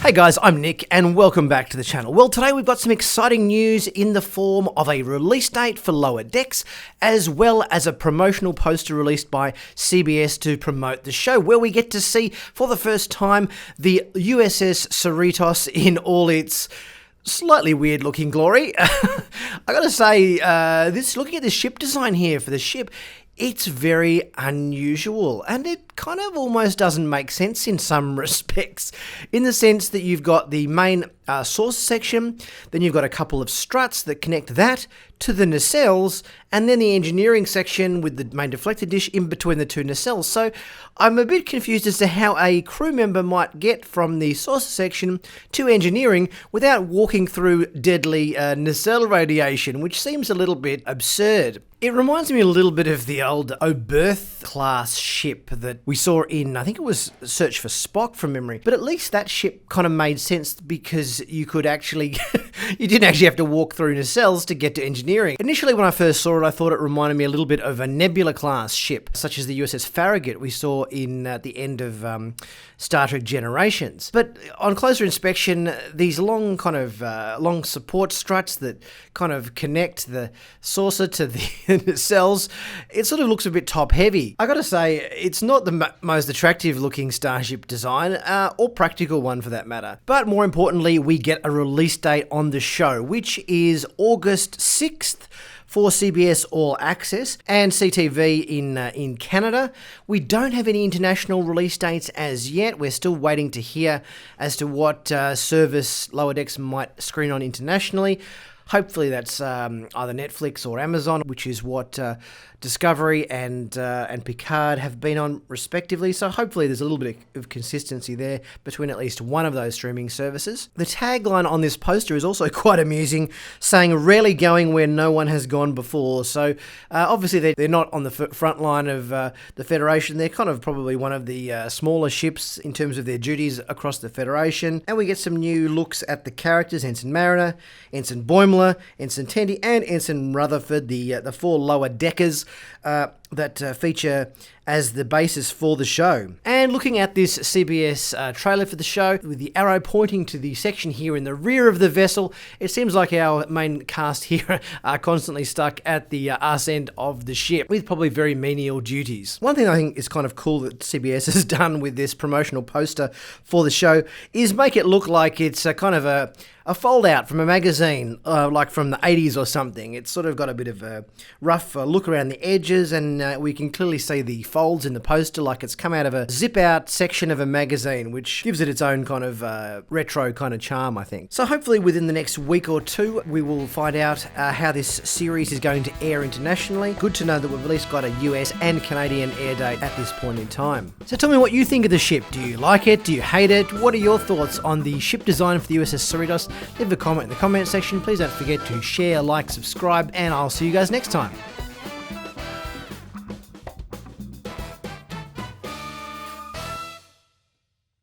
Hey guys, I'm Nick and welcome back to the channel. Well, today we've got some exciting news in the form of a release date for Lower Decks, as well as a promotional poster released by CBS to promote the show, where we get to see for the first time the USS Cerritos in all its slightly weird looking glory. I gotta say, looking at the ship design here for the ship, it's very unusual, and it kind of almost doesn't make sense in some respects, in the sense that you've got the main saucer section, then you've got a couple of struts that connect that to the nacelles, and then the engineering section with the main deflector dish in between the two nacelles. So I'm a bit confused as to how a crew member might get from the saucer section to engineering without walking through deadly nacelle radiation, which seems a little bit absurd. It reminds me a little bit of the old Oberth class ship that we saw in, I think it was Search for Spock from memory, but at least that ship kind of made sense because you could actually, you didn't actually have to walk through nacelles to get to engineering. Initially when I first saw it, I thought it reminded me a little bit of a Nebula class ship, such as the USS Farragut we saw in the end of Star Trek Generations. But on closer inspection, these long long support struts that kind of connect the saucer to the nacelles, it sort of looks a bit top heavy. I gotta say, it's not the most attractive looking starship design, or practical one for that matter. But more importantly, we get a release date on the show, which is August 6th for CBS All Access and CTV in Canada. We don't have any international release dates as yet. We're still waiting to hear as to what service Lower Decks might screen on internationally. Hopefully that's either Netflix or Amazon, which is what Discovery and Picard have been on respectively. So hopefully there's a little bit of consistency there between at least one of those streaming services. The tagline on this poster is also quite amusing, saying "rarely going where no one has gone before." So obviously they're not on the front line of the Federation. They're kind of probably one of the smaller ships in terms of their duties across the Federation. And we get some new looks at the characters: Ensign Mariner, Ensign Boimler, Ensign Tendi, and Ensign Rutherford, the four lower deckers that feature as the basis for the show. And looking at this CBS trailer for the show, with the arrow pointing to the section here in the rear of the vessel, it seems like our main cast here are constantly stuck at the arse end of the ship, with probably very menial duties. One thing I think is kind of cool that CBS has done with this promotional poster for the show is make it look like it's a kind of a fold out from a magazine, like from the 80s or something. It's sort of got a bit of a rough look around the edges, and we can clearly see the folds in the poster like it's come out of a zip out section of a magazine, which gives it its own kind of retro kind of charm, I think. So hopefully within the next week or two we will find out how this series is going to air internationally. Good to know that we've at least got a US and Canadian air date at this point in time. So tell me what you think of the ship. Do you like it? Do you hate it? What are your thoughts on the ship design for the USS Cerritos? Leave a comment in the comment section. Please don't forget to share, like, subscribe, and I'll see you guys next time.